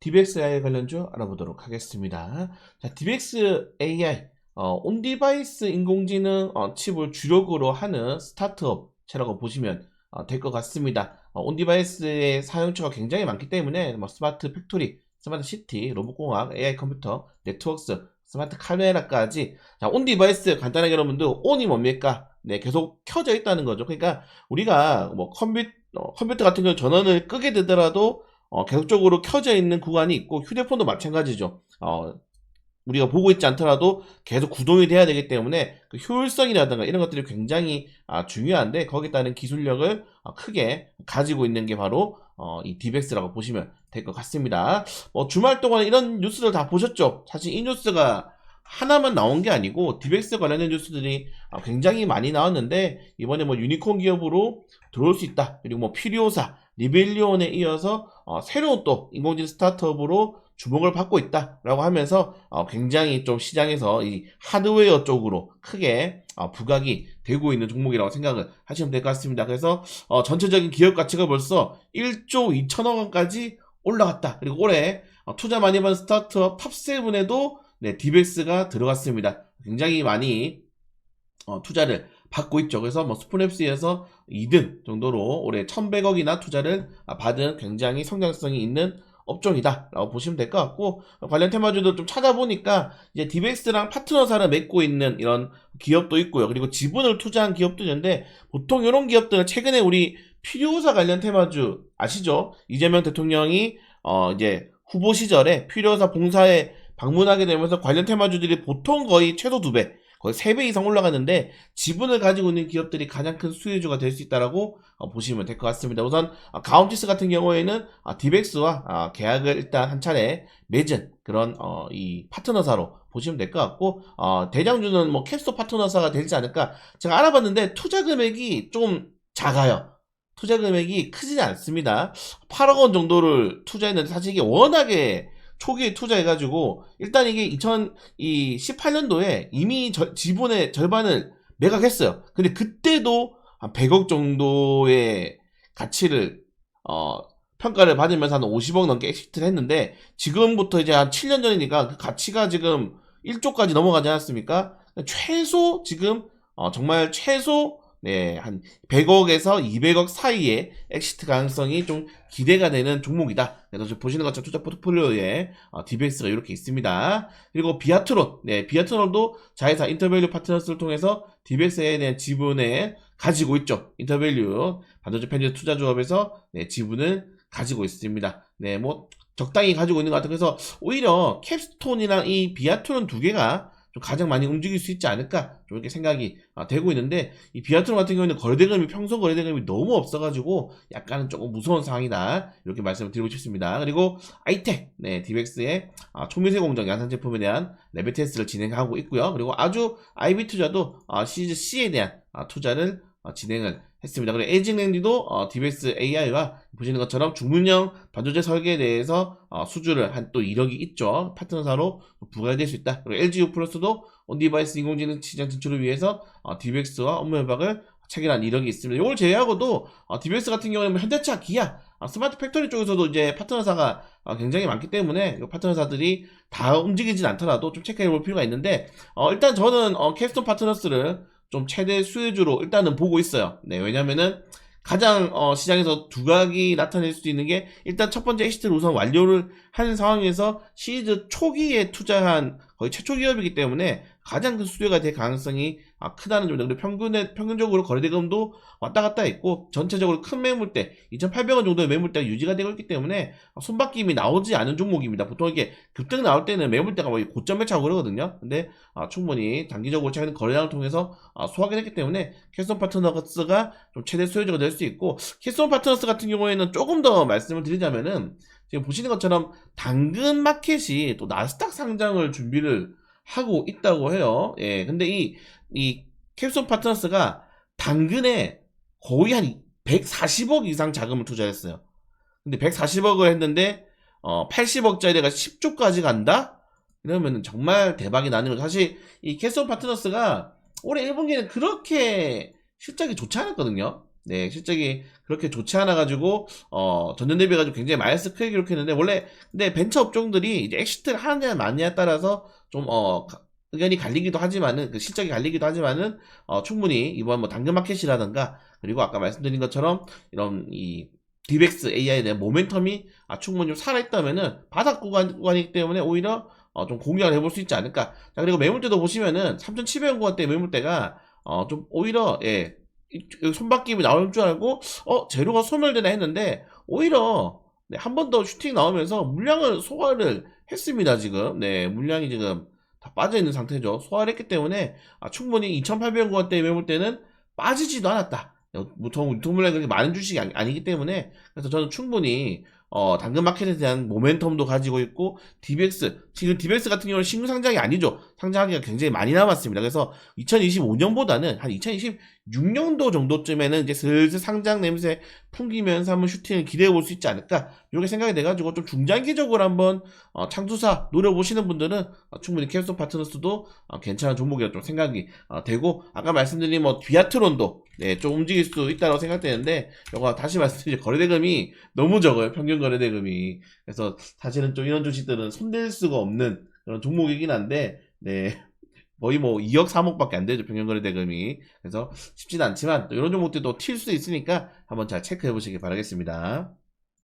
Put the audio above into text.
DBX AI 관련주 알아보도록 하겠습니다. 자, DBX AI 온디바이스 인공지능 칩을 주력으로 하는 스타트업체라고 보시면 될 것 같습니다. 온디바이스의 사용처가 굉장히 많기 때문에 스마트 팩토리, 스마트 시티, 로봇공학, AI 컴퓨터, 네트워크스, 스마트 카메라까지. 자, 온디바이스 간단하게 여러분들 온이 뭡니까? 네, 계속 켜져 있다는 거죠. 그러니까 우리가 컴퓨터 같은 경우 전원을 끄게 되더라도 계속적으로 켜져 있는 구간이 있고, 휴대폰도 마찬가지죠. 우리가 보고 있지 않더라도 계속 구동이 돼야 되기 때문에 그 효율성이라든가 이런 것들이 굉장히 중요한데, 거기에 따른 기술력을 크게 가지고 있는 게 바로 이 DBX라고 보시면 될 것 같습니다. 주말 동안 이런 뉴스들 다 보셨죠? 사실 이 뉴스가 하나만 나온 게 아니고 DBX 관련된 뉴스들이 굉장히 많이 나왔는데, 이번에 유니콘 기업으로 들어올 수 있다, 그리고 퓨리오사, 리벨리온에 이어서 새로운 또 인공지능 스타트업으로 주목을 받고 있다라고 하면서 굉장히 좀 시장에서 이 하드웨어 쪽으로 크게 부각이 되고 있는 종목이라고 생각을 하시면 될 것 같습니다. 그래서 전체적인 기업 가치가 벌써 1조 2천억 원까지 올라갔다. 그리고 올해 투자 많이 받은 스타트업 탑7에도 DBX가 들어갔습니다. 굉장히 많이 투자를 받고 있죠. 그래서 스푼앱스에서 2등 정도로 올해 1100억이나 투자를 받은 굉장히 성장성이 있는 업종이다 라고 보시면 될 것 같고, 관련 테마주도 좀 찾아보니까 이제 DBX랑 파트너사를 맺고 있는 이런 기업도 있고요. 그리고 지분을 투자한 기업도 있는데, 보통 이런 기업들은 최근에 우리 필요사 관련 테마주 아시죠? 이재명 대통령이 이제 후보 시절에 필요사 봉사에 방문하게 되면서 관련 테마주들이 보통 거의 최소 2배, 거의 3배 이상 올라갔는데, 지분을 가지고 있는 기업들이 가장 큰 수혜주가 될 수 있다라고 보시면 될 것 같습니다. 우선 가온티스 같은 경우에는 DBX와 계약을 일단 한 차례 맺은 그런 이 파트너사로 보시면 될 것 같고, 대장주는 캡스톤 파트너사가 되지 않을까. 제가 알아봤는데 투자 금액이 좀 작아요. 투자 금액이 크지는 않습니다. 8억 원 정도를 투자했는데, 사실 이게 워낙에 초기에 투자해가지고, 일단 이게 2018년도에 이미 지분의 절반을 매각했어요. 근데 그때도 한 100억 정도의 가치를 평가를 받으면서 한 50억 넘게 엑시트를 했는데, 지금부터 이제 한 7년 전이니까 그 가치가 지금 1조까지 넘어가지 않았습니까? 최소 지금 정말 최소 한 100억에서 200억 사이의 엑시트 가능성이 좀 기대가 되는 종목이다. 그래서 보시는 것처럼 투자 포트폴리오에 DBX가 이렇게 있습니다. 그리고 비아트론, 비아트론도 자회사 인터밸류 파트너스를 통해서 DBX에 대한 지분을 가지고 있죠. 인터밸류 반도체 편집 투자조합에서 지분을 가지고 있습니다. 적당히 가지고 있는 것 같아요. 그래서 오히려 캡스톤이랑 이 비아트론 두 개가 좀 가장 많이 움직일 수 있지 않을까, 좀 이렇게 생각이 되고 있는데, 이 비아트론 같은 경우에는 평소 거래대금이 너무 없어가지고 약간은 조금 무서운 상황이다, 이렇게 말씀을 드리고 싶습니다. 그리고 아이텍, DBX의 초미세 공정 양산 제품에 대한 레벨 테스트를 진행하고 있고요. 그리고 아주 IB 투자도 시리즈 C에 대한 투자를 진행을 했습니다. 그리고 에이징랜디도 DBX AI와 보시는 것처럼 중문형 반도체 설계에 대해서 수주를 한 또 이력이 있죠. 파트너사로 부과될 수 있다. 그리고 LGU 플러스도 온디바이스 인공지능 시장 진출을 위해서 DBX와 업무 협약을 체결한 이력이 있습니다. 이걸 제외하고도 DBX 같은 경우에는 현대차, 기아, 스마트 팩토리 쪽에서도 이제 파트너사가 굉장히 많기 때문에 파트너사들이 다 움직이진 않더라도 좀 체크해 볼 필요가 있는데, 일단 저는 캡스톤 파트너스를 좀 최대 수혜주로 일단은 보고 있어요. 왜냐면은 가장 시장에서 두각이 나타낼 수 있는 게, 일단 첫 번째 엑시트를 우선 완료를 하는 상황에서 시리즈 초기에 투자한 거의 최초 기업이기 때문에 가장 큰 수혜가 될 가능성이 크다는 점이다. 그리고 평균적으로 거래대금도 왔다 갔다 있고, 전체적으로 큰 매물대 2,800원 정도의 매물대가 유지가 되고 있기 때문에 손바뀜이 나오지 않은 종목입니다. 보통 이게 급등 나올 때는 매물대가 고점에 차고 그러거든요. 근데 충분히 단기적으로 최근 거래량을 통해서 소화가 됐기 때문에 캡스톤 파트너스가 좀 최대 수혜주가 될 수 있고, 캡스톤 파트너스 같은 경우에는 조금 더 말씀을 드리자면은, 지금 보시는 것처럼 당근 마켓이 또 나스닥 상장을 준비를 하고 있다고 해요. 근데 이 캡스톤 파트너스가 당근에 거의 한 140억 이상 자금을 투자했어요. 근데 140억을 했는데 80억짜리가 10조까지 간다? 이러면 정말 대박이 나는 거죠. 사실 이 캡스톤 파트너스가 올해 1분기는 그렇게 실적이 좋지 않았거든요. 네, 실적이 그렇게 좋지 않아가지고, 전년 대비해가지고 굉장히 마이너스 크게 기록했는데, 원래, 근데 벤처 업종들이 이제 엑시트를 하느냐, 마느냐에 따라서 좀, 의견이 갈리기도 하지만은, 그 실적이 갈리기도 하지만은, 충분히 이번 뭐 당근마켓이라든가, 그리고 아까 말씀드린 것처럼, 이런, 디벡스 AI에 대한 모멘텀이 충분히 좀 살아있다면은, 바닥 구간이기 때문에 오히려, 좀 공략을 해볼 수 있지 않을까. 자, 그리고 매물대도 보시면은, 3,700원대 매물대가, 좀 오히려, 예, 손바뀜이 나올 줄 알고 재료가 소멸되나 했는데 오히려 네, 한 번 더 슈팅 나오면서 물량을 소화를 했습니다. 지금 네, 물량이 지금 다 빠져 있는 상태죠. 소화를 했기 때문에 충분히 2,800원대 매물대는 빠지지도 않았다. 보통 유통물량이 그렇게 많은 주식이 아니기 때문에 그래서 저는 충분히 당근마켓에 대한 모멘텀도 가지고 있고 지금 디벡스 같은 경우는 신규 상장이 아니죠. 상장하기가 굉장히 많이 남았습니다. 그래서 2025년보다는 한 2026년도 정도쯤에는 이제 슬슬 상장 냄새 풍기면서 한번 슈팅을 기대해 볼 수 있지 않을까 이렇게 생각이 돼가지고 좀 중장기적으로 한번 창투사 노려보시는 분들은 충분히 캡스톤 파트너스도 괜찮은 종목이라 좀 생각이 되고 아까 말씀드린 뭐 비아트론도 네, 좀 움직일 수 있다고 생각되는데 이거 다시 말씀드린 거래대금이 너무 적어요. 평균 거래대금이. 그래서 사실은 좀 이런 주식들은 손댈 수가 없는 그런 종목이긴 한데 네. 거의 뭐 2억 3억밖에 안 되죠. 평균 거래대금이. 그래서 쉽지는 않지만 또 이런 종목들도 튈 수 있으니까 한번 잘 체크해 보시기 바라겠습니다.